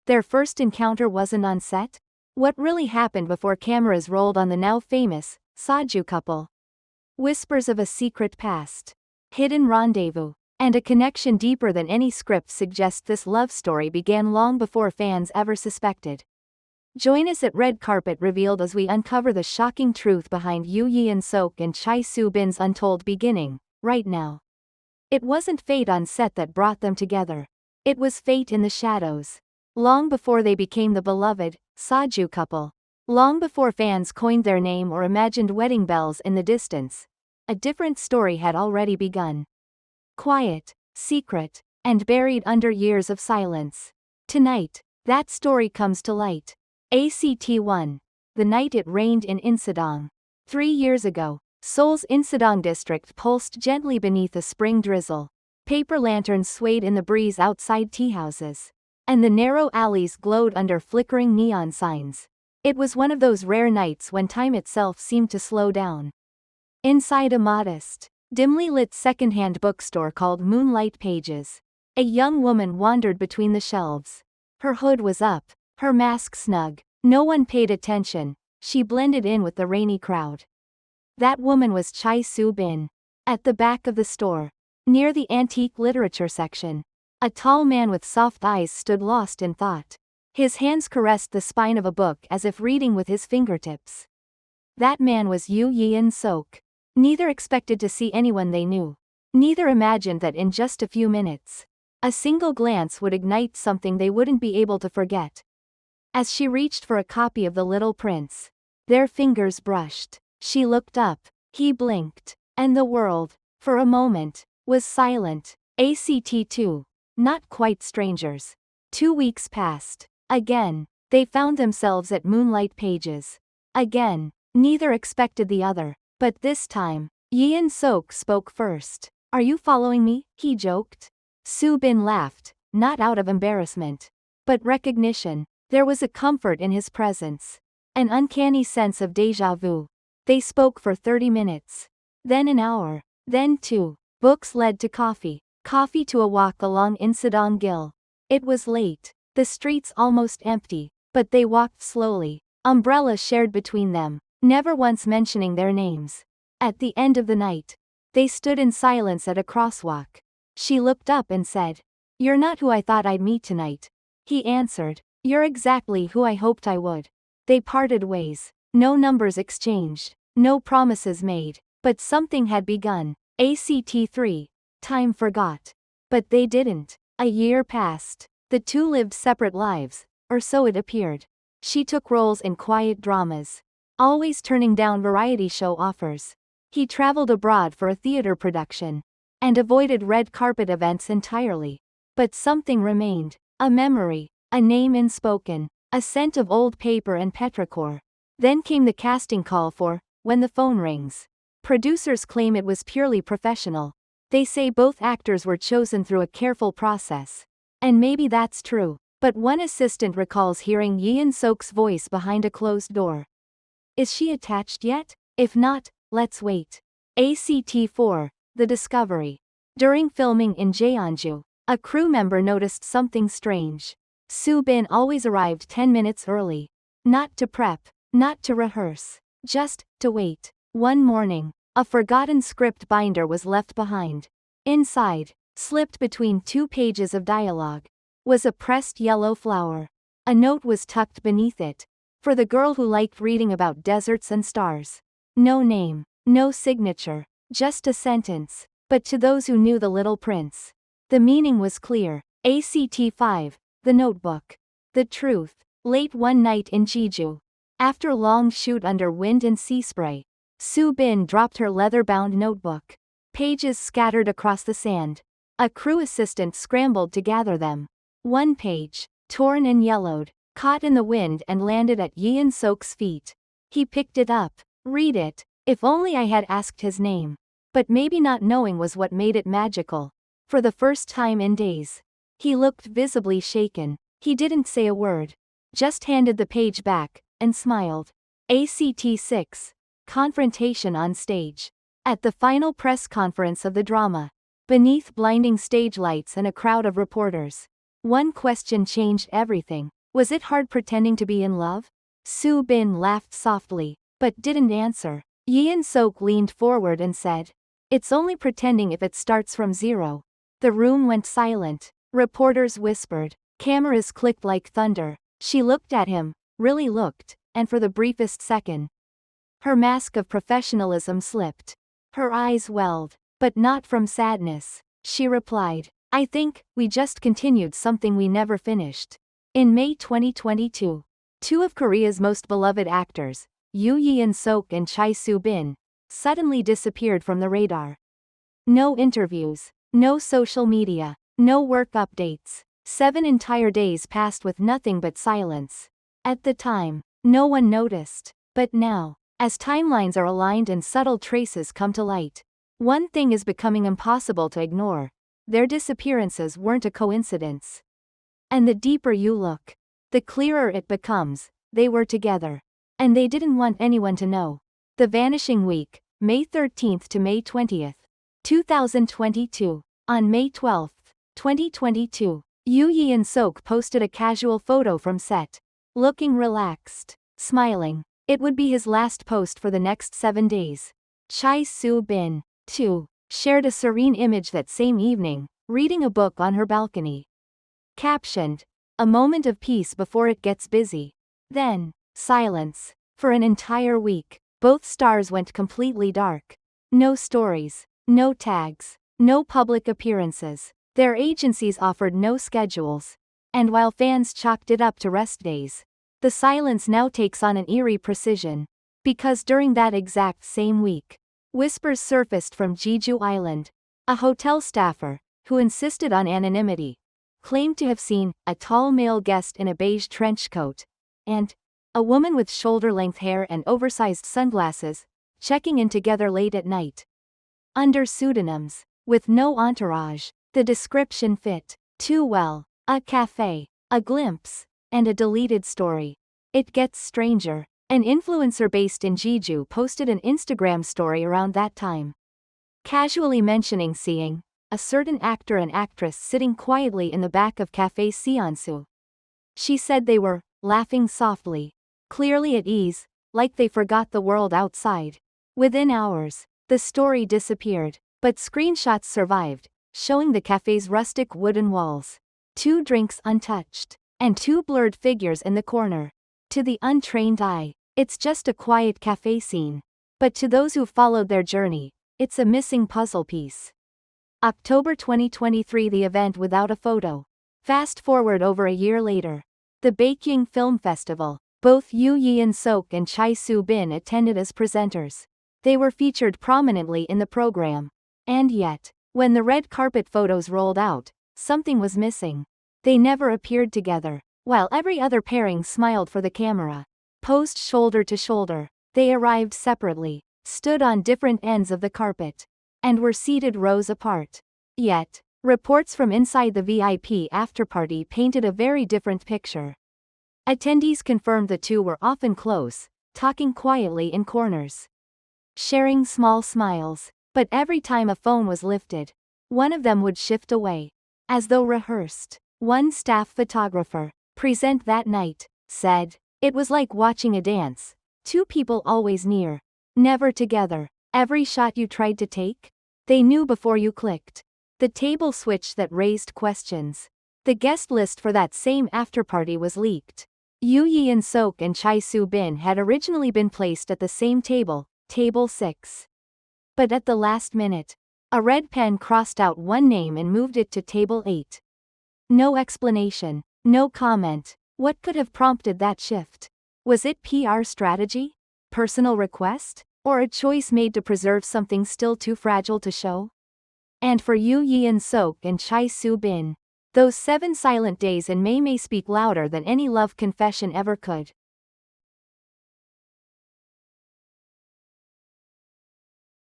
Their first encounter wasn't on set? What really happened before cameras rolled on the now famous Saju couple? Whispers of a secret past, hidden rendezvous, and a connection deeper than any script suggests. This love story began long before fans ever suspected. Join us at Red Carpet Revealed as we uncover the shocking truth behind Yoo Yeon-seok and Chae Soo-bin's untold beginning, right now. It wasn't fate on set that brought them together. It was fate in the shadows. Long before they became the beloved Saju couple. Long before fans coined their name or imagined wedding bells in the distance. A different story had already begun. Quiet, secret, and buried under years of silence. Tonight, that story comes to light. ACT1. The night it rained in Insadong. 3 years ago, Seoul's Insadong district pulsed gently beneath a spring drizzle. Paper lanterns swayed in the breeze outside tea houses. And the narrow alleys glowed under flickering neon signs. It was one of those rare nights when time itself seemed to slow down. Inside a modest, dimly lit second-hand bookstore called Moonlight Pages, a young woman wandered between the shelves. Her hood was up, her mask snug. No one paid attention. She blended in with the rainy crowd. That woman was Chae Soo-bin. At the back of the store, near the antique literature section, a tall man with soft eyes stood lost in thought. His hands caressed the spine of a book as if reading with his fingertips. That man was Yoo Yeon-seok. Neither expected to see anyone they knew. Neither imagined that in just a few minutes, a single glance would ignite something they wouldn't be able to forget. As she reached for a copy of The Little Prince, their fingers brushed. She looked up, he blinked, and the world, for a moment, was silent. ACT2. Not quite strangers. 2 weeks passed. Again, they found themselves at Moonlight Pages. Again, neither expected the other. But this time, Yeon-seok spoke first. "Are you following me?" he joked. Soo-bin laughed, not out of embarrassment, but recognition. There was a comfort in his presence. An uncanny sense of déjà vu. They spoke for 30 minutes. Then an hour. Then 2. Books led to coffee. Coffee to a walk along Insadong Gil. It was late. The streets almost empty. But they walked slowly. Umbrellas shared between them, never once mentioning their names. At the end of the night, they stood in silence at a crosswalk. She looked up and said, "You're not who I thought I'd meet tonight." He answered, "You're exactly who I hoped I would." They parted ways. No numbers exchanged. No promises made. But something had begun. ACT3. Time forgot. But they didn't. A year passed. The two lived separate lives, or so it appeared. She took roles in quiet dramas, always turning down variety show offers. He traveled abroad for a theater production, and avoided red carpet events entirely. But something remained. A memory. A name unspoken. A scent of old paper and petrichor. Then came the casting call for When the Phone Rings. Producers claim it was purely professional. They say both actors were chosen through a careful process. And maybe that's true. But one assistant recalls hearing Yeon-seok's voice behind a closed door. Is she attached yet? If not, let's wait. ACT4. The Discovery. During filming in Jeonju, a crew member noticed something strange. Soo-bin always arrived 10 minutes early. Not to prep, not to rehearse, just to wait. One morning, a forgotten script binder was left behind. Inside, slipped between 2 pages of dialogue, was a pressed yellow flower. A note was tucked beneath it. For the girl who liked reading about deserts and stars. No name, no signature, just a sentence. But to those who knew The Little Prince, the meaning was clear. ACT5. The Notebook. The truth. Late one night in Jeju, after a long shoot under wind and sea spray, Soo-bin dropped her leather-bound notebook. Pages scattered across the sand. A crew assistant scrambled to gather them. One page, torn and yellowed, caught in the wind and landed at Yeon-seok's feet. He picked it up. Read it. If only I had asked his name. But maybe not knowing was what made it magical. For the first time in days, he looked visibly shaken. He didn't say a word. Just handed the page back, and smiled. ACT6. Confrontation on stage. At the final press conference of the drama, beneath blinding stage lights and a crowd of reporters, one question changed everything. Was it hard pretending to be in love? Soo Bin laughed softly, but didn't answer. Yeon Sok leaned forward and said, "It's only pretending if it starts from zero." The room went silent. Reporters whispered. Cameras clicked like thunder. She looked at him, really looked, and for the briefest second, her mask of professionalism slipped. Her eyes welled, but not from sadness. She replied, "I think, we just continued something we never finished." In May 2022, two of Korea's most beloved actors, Yoo Yeon Sok and Choi Soo Bin, suddenly disappeared from the radar. No interviews, no social media, no work updates. 7 entire days passed with nothing but silence. At the time, no one noticed, but now, as timelines are aligned and subtle traces come to light, one thing is becoming impossible to ignore: their disappearances weren't a coincidence. And the deeper you look, the clearer it becomes: they were together. And they didn't want anyone to know. The Vanishing Week, May 13th to May 20th, 2022. On May 12th, 2022, Yoo Yeon Sok posted a casual photo from set. Looking relaxed, smiling. It would be his last post for the next 7 days. Choi Soo Bin, too, shared a serene image that same evening, reading a book on her balcony. Captioned, "A moment of peace before it gets busy." Then, silence. For an entire week, both stars went completely dark. No stories, no tags, no public appearances. Their agencies offered no schedules. And while fans chalked it up to rest days, the silence now takes on an eerie precision. Because during that exact same week, whispers surfaced from Jeju Island. A hotel staffer, who insisted on anonymity, claimed to have seen a tall male guest in a beige trench coat, and a woman with shoulder-length hair and oversized sunglasses, checking in together late at night. Under pseudonyms, with no entourage, the description fit too well: a cafe, a glimpse, and a deleted story. It gets stranger. An influencer based in Jeju posted an Instagram story around that time, casually mentioning seeing a certain actor and actress sitting quietly in the back of Cafe Seonsu. She said they were laughing softly, clearly at ease, like they forgot the world outside. Within hours, the story disappeared, but screenshots survived, showing the cafe's rustic wooden walls, 2 drinks untouched, and 2 blurred figures in the corner. To the untrained eye, it's just a quiet cafe scene. But to those who followed their journey, it's a missing puzzle piece. October 2023, the event without a photo. Fast forward over a year later. The Baekhyun Film Festival. Both Yoo Yeon Sok and Choi Soo Bin attended as presenters. They were featured prominently in the program. And yet, when the red carpet photos rolled out, something was missing. They never appeared together. While every other pairing smiled for the camera, posed shoulder to shoulder, they arrived separately, stood on different ends of the carpet, and were seated rows apart. Yet, reports from inside the VIP afterparty painted a very different picture. Attendees confirmed the two were often close, talking quietly in corners, sharing small smiles, but every time a phone was lifted, one of them would shift away, as though rehearsed. One staff photographer, present that night, said, "It was like watching a dance. 2 people always near, never together. Every shot you tried to take, they knew before you clicked." The table switch that raised questions. The guest list for that same afterparty was leaked. Yoo Yeon Sok and Choi Soo Bin had originally been placed at the same table, table 6. But at the last minute, a red pen crossed out one name and moved it to table 8. No explanation, no comment. What could have prompted that shift? Was it PR strategy? Personal request? Or a choice made to preserve something still too fragile to show? And for Yoo Yeon Sok and Choi Soo Bin, those 7 silent days in May speak louder than any love confession ever could.